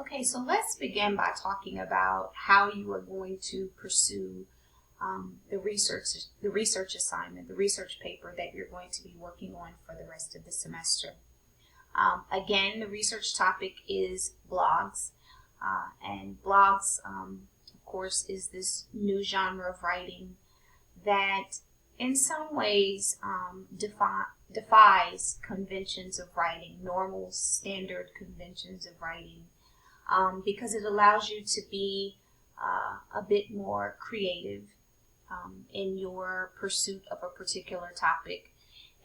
Okay, so let's begin by talking about how you are going to pursue the research assignment, the research paper that you're going to be working on for the rest of the semester. Again, the research topic is blogs, and blogs, of course, is this new genre of writing that in some ways defies conventions of writing, normal standard conventions of writing, because it allows you to be a bit more creative in your pursuit of a particular topic.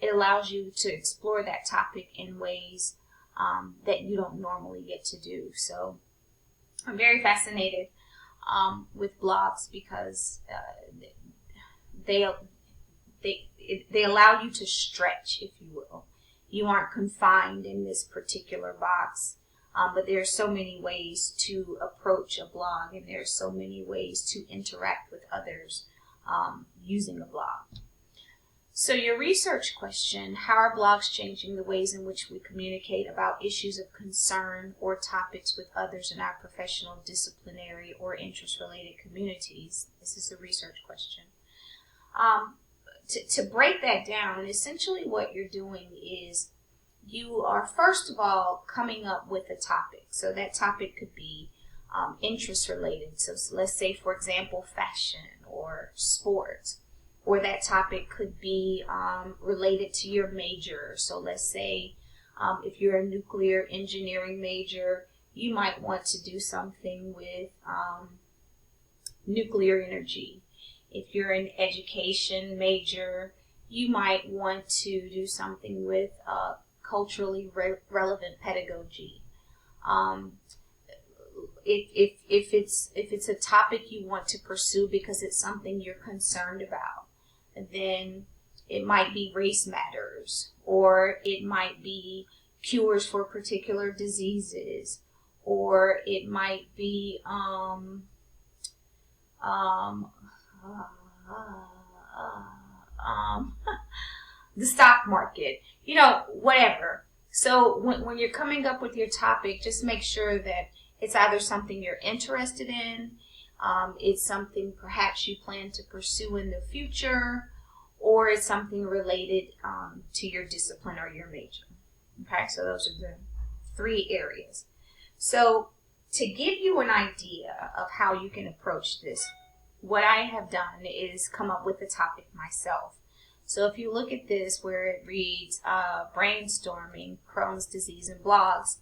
It allows you to explore that topic in ways that you don't normally get to do. So I'm very fascinated with blogs because they allow you to stretch, if you will. You aren't confined in this particular box, but there are so many ways to approach a blog, and there are so many ways to interact with others using a blog. So your research question: how are blogs changing the ways in which we communicate about issues of concern or topics with others in our professional, disciplinary, or interest-related communities? This is a research question. To break that down, essentially what you're doing is you are, first of all, coming up with a topic. So that topic could be interest-related. So let's say, for example, fashion or sports. Or that topic could be related to your major. So let's say if you're a nuclear engineering major, you might want to do something with nuclear energy. If you're an education major, you might want to do something with culturally relevant pedagogy. If it's a topic you want to pursue because it's something you're concerned about, then it might be race matters, or it might be cures for particular diseases, or it might be the stock market, whatever. So when you're coming up with your topic, just make sure that it's either something you're interested in, it's something perhaps you plan to pursue in the future, or it's something related to your discipline or your major. Okay, so those are the three areas. So to give you an idea of how you can approach this, what I have done is come up with the topic myself. So if you look at this where it reads brainstorming, Crohn's disease, and blogs,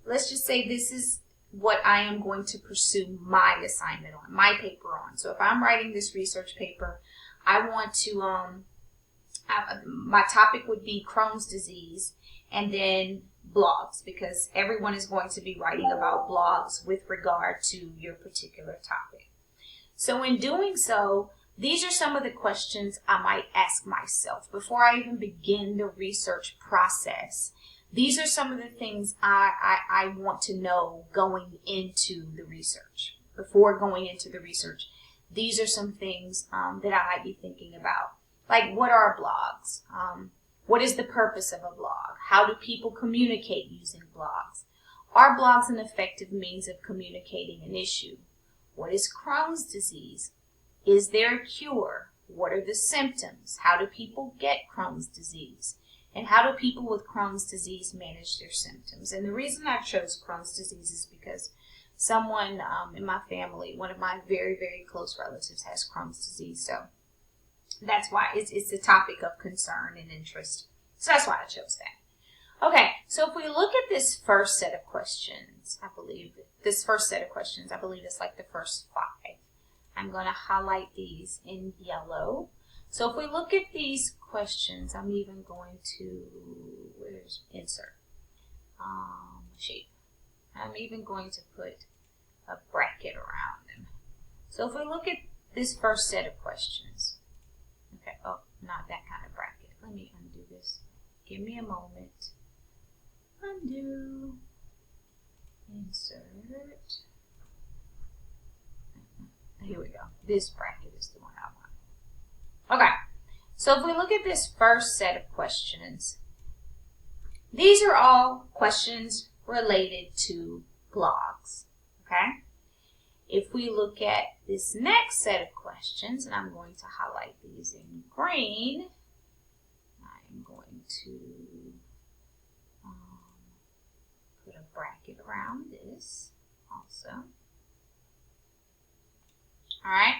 let's just say this is what I am going to pursue my assignment on, my paper on. So if I'm writing this research paper, I want to, my topic would be Crohn's disease and then blogs, because everyone is going to be writing about blogs with regard to your particular topic. So in doing so, these are some of the questions I might ask myself before I even begin the research process. These are some of the things I want to know going into the research. Before going into the research, these are some things that I might be thinking about. Like, what are blogs? What is the purpose of a blog? How do people communicate using blogs? Are blogs an effective means of communicating an issue? What is Crohn's disease? Is there a cure? What are the symptoms? How do people get Crohn's disease? And how do people with Crohn's disease manage their symptoms? And the reason I chose Crohn's disease is because someone in my family, one of my very, very close relatives, has Crohn's disease. So that's why it's a topic of concern and interest. So that's why I chose that. Okay, so if we look at this first set of questions, I believe it's like the first 5. I'm going to highlight these in yellow. So if we look at these questions, I'm even going to, where's insert? Shape. I'm even going to put a bracket around them. So if we look at this first set of questions, okay, oh, not that kind of bracket. Let me undo this. Give me a moment. Undo. Insert. Here we go. This bracket is the one I want. Okay, so if we look at this first set of questions, these are all questions related to blogs. Okay? If we look at this next set of questions, and I'm going to highlight these in green, I'm going to put a bracket around this also. All right.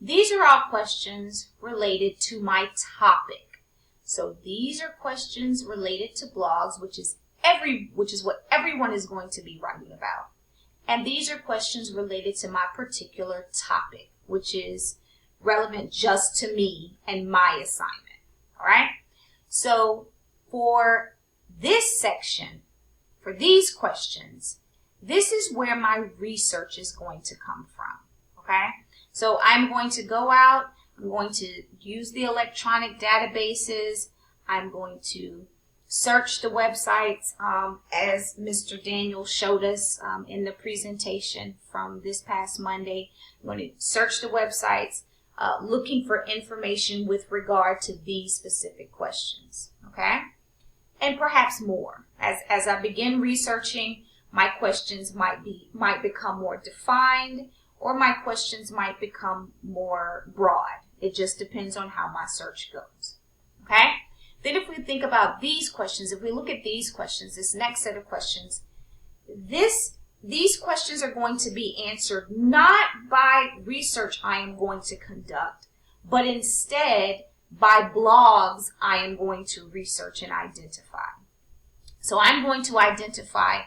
These are all questions related to my topic. So these are questions related to blogs, which is what everyone is going to be writing about. And these are questions related to my particular topic, which is relevant just to me and my assignment. All right? So for this section, for these questions, this is where my research is going to come from. Okay? So I'm going to go out, I'm going to use the electronic databases, I'm going to search the websites as Mr. Daniel showed us in the presentation from this past Monday. I'm going to search the websites looking for information with regard to these specific questions, okay? And perhaps more. As I begin researching, my questions might become more defined, or my questions might become more broad. It just depends on how my search goes, okay? Then if we think about these questions, if we look at these questions, this next set of questions, these questions are going to be answered not by research I am going to conduct, but instead by blogs I am going to research and identify. So I'm going to identify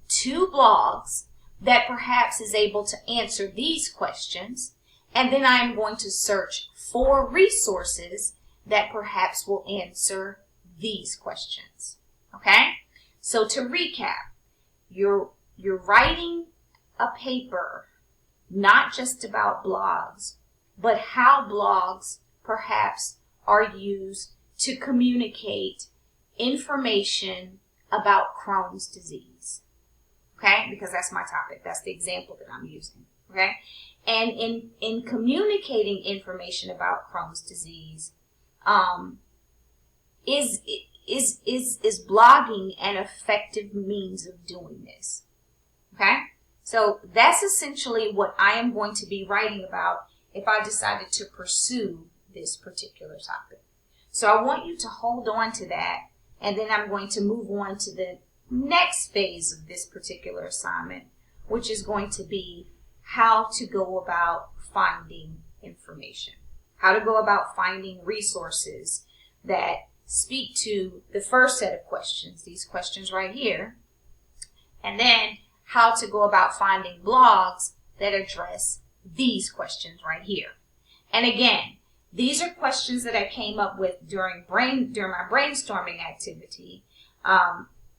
2 blogs that perhaps is able to answer these questions, and then I am going to search 4 resources that perhaps will answer these questions. Okay? So to recap, you're writing a paper not just about blogs, but how blogs perhaps are used to communicate information about Crohn's disease. Okay? Because that's my topic. That's the example that I'm using. Okay? And in communicating information about Crohn's disease, is blogging an effective means of doing this? Okay? So that's essentially what I am going to be writing about if I decided to pursue this particular topic. So I want you to hold on to that, and then I'm going to move on to the next phase of this particular assignment, which is going to be how to go about finding information. How to go about finding resources that speak to the first set of questions, these questions right here, and then how to go about finding blogs that address these questions right here. And again, these are questions that I came up with during my brainstorming activity.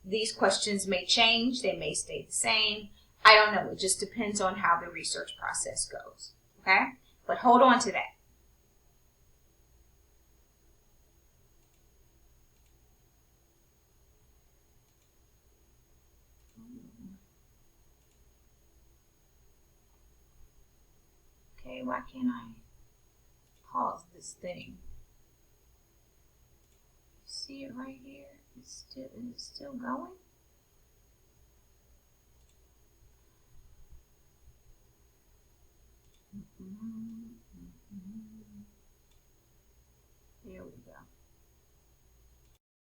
These questions may change, they may stay the same. I don't know, it just depends on how the research process goes. Okay? But hold on to that. Okay, why can't I pause this thing? See it right here? Is it still going?